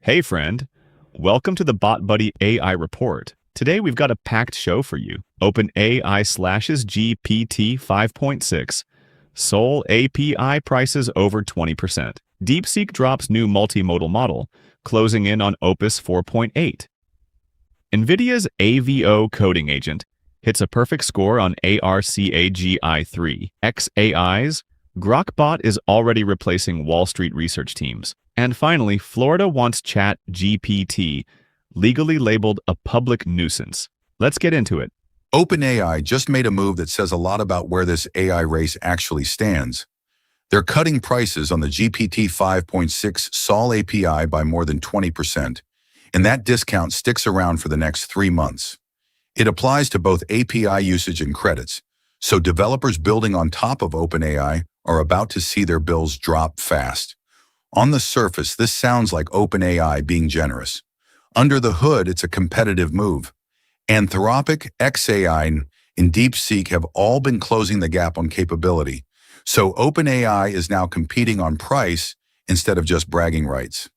Hey friend, welcome to the BotBuhdy AI report. Today we've got a packed show for you. OpenAI slashes GPT 5.6. Sol API prices over 20%. DeepSeek drops new multimodal model, closing in on Opus 4.8. NVIDIA's AVO coding agent hits a perfect score on ARCAGI3. XAI's Grokbot is already replacing Wall Street research teams. And finally, Florida wants ChatGPT legally labeled a public nuisance. Let's get into it. OpenAI just made a move that says a lot about where this AI race actually stands. They're cutting prices on the GPT 5.6 Sol API by more than 20%, and that discount sticks around for the next 3 months. It applies to both API usage and credits, so developers building on top of OpenAI are about to see their bills drop fast. On the surface, this sounds like OpenAI being generous. Under the hood, it's a competitive move. Anthropic, XAI, and DeepSeek have all been closing the gap on capability, so OpenAI is now competing on price instead of just bragging rights.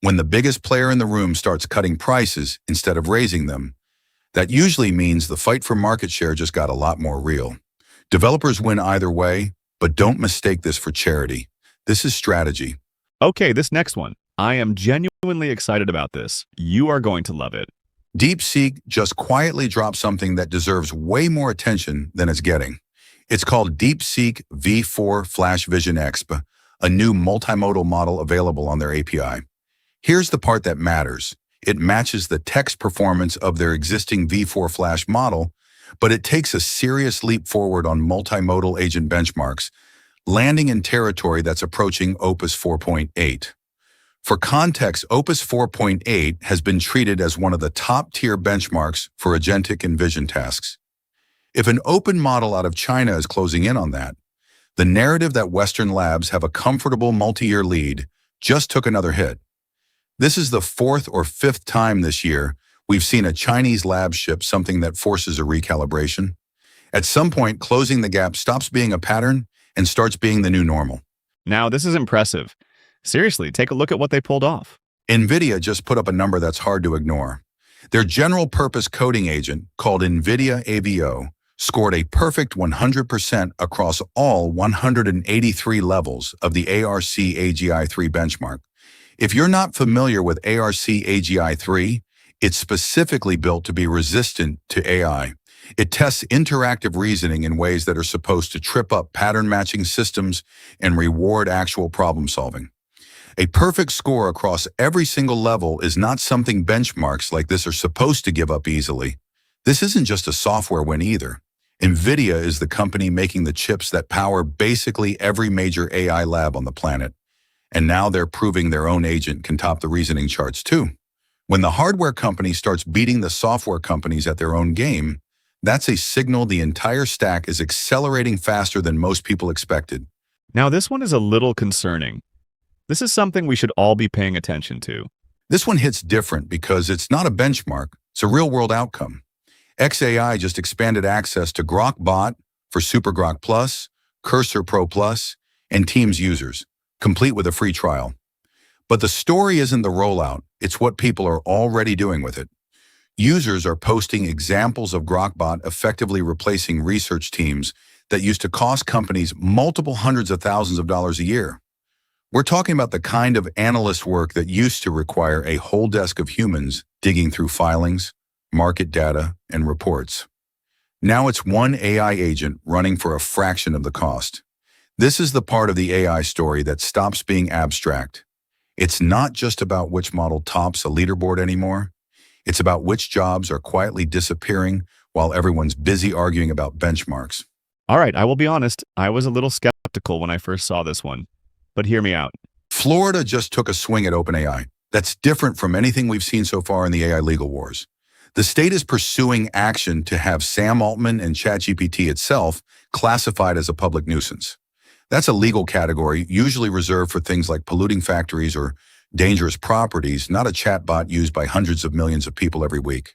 When the biggest player in the room starts cutting prices instead of raising them, that usually means the fight for market share just got a lot more real. Developers win either way, but don't mistake this for charity. This is strategy. Okay, this next one. I am genuinely excited about this. You are going to love it. DeepSeek just quietly dropped something that deserves way more attention than it's getting. It's called DeepSeek V4 Flash Vision Exp, a new multimodal model available on their API. Here's the part that matters. It matches the text performance of their existing V4 Flash model, but it takes a serious leap forward on multimodal agent benchmarks, landing in territory that's approaching Opus 4.8. For context, Opus 4.8 has been treated as one of the top-tier benchmarks for agentic and vision tasks. If an open model out of China is closing in on that, the narrative that Western labs have a comfortable multi-year lead just took another hit. This is the 4th or 5th time this year we've seen a Chinese lab ship something that forces a recalibration. At some point, closing the gap stops being a pattern and starts being the new normal. Now, this is impressive. Seriously, take a look at what they pulled off. NVIDIA just put up a number that's hard to ignore. Their general-purpose coding agent, called NVIDIA AVO, scored a perfect 100% across all 183 levels of the ARCAGI3 benchmark. If you're not familiar with ARCAGI3, it's specifically built to be resistant to AI. It tests interactive reasoning in ways that are supposed to trip up pattern-matching systems and reward actual problem-solving. A perfect score across every single level is not something benchmarks like this are supposed to give up easily. This isn't just a software win either. NVIDIA is the company making the chips that power basically every major AI lab on the planet. And now they're proving their own agent can top the reasoning charts too. When the hardware company starts beating the software companies at their own game, that's a signal the entire stack is accelerating faster than most people expected. Now, this one is a little concerning. This is something we should all be paying attention to. This one hits different because it's not a benchmark, it's a real-world outcome. XAI just expanded access to Grokbot for Super Grok Plus, Cursor Pro Plus, and Teams users, complete with a free trial. But the story isn't the rollout, it's what people are already doing with it. Users are posting examples of Grokbot effectively replacing research teams that used to cost companies multiple hundreds of thousands of dollars a year. We're talking about the kind of analyst work that used to require a whole desk of humans digging through filings, market data, and reports. Now it's one AI agent running for a fraction of the cost. This is the part of the AI story that stops being abstract. It's not just about which model tops a leaderboard anymore. It's about which jobs are quietly disappearing while everyone's busy arguing about benchmarks. All right, I will be honest, I was a little skeptical when I first saw this one. But hear me out. Florida just took a swing at OpenAI. That's different from anything we've seen so far in the AI legal wars. The state is pursuing action to have Sam Altman and ChatGPT itself classified as a public nuisance. That's a legal category usually reserved for things like polluting factories or dangerous properties, not a chatbot used by hundreds of millions of people every week.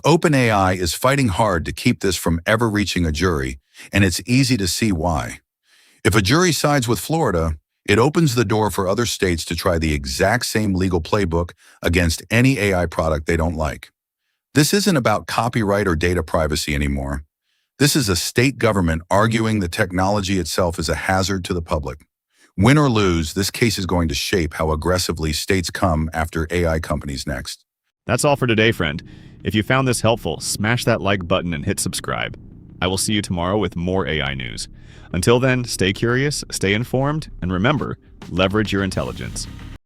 OpenAI is fighting hard to keep this from ever reaching a jury, and it's easy to see why. If a jury sides with Florida, It opens the door for other states to try the exact same legal playbook against any AI product they don't like. This isn't about copyright or data privacy anymore. This is a state government arguing the technology itself is a hazard to the public. Win or lose, this case is going to shape how aggressively states come after AI companies next. That's all for today, friend. If you found this helpful, smash that like button and hit subscribe. I will see you tomorrow with more AI news. Until then, stay curious, stay informed, and remember, leverage your intelligence.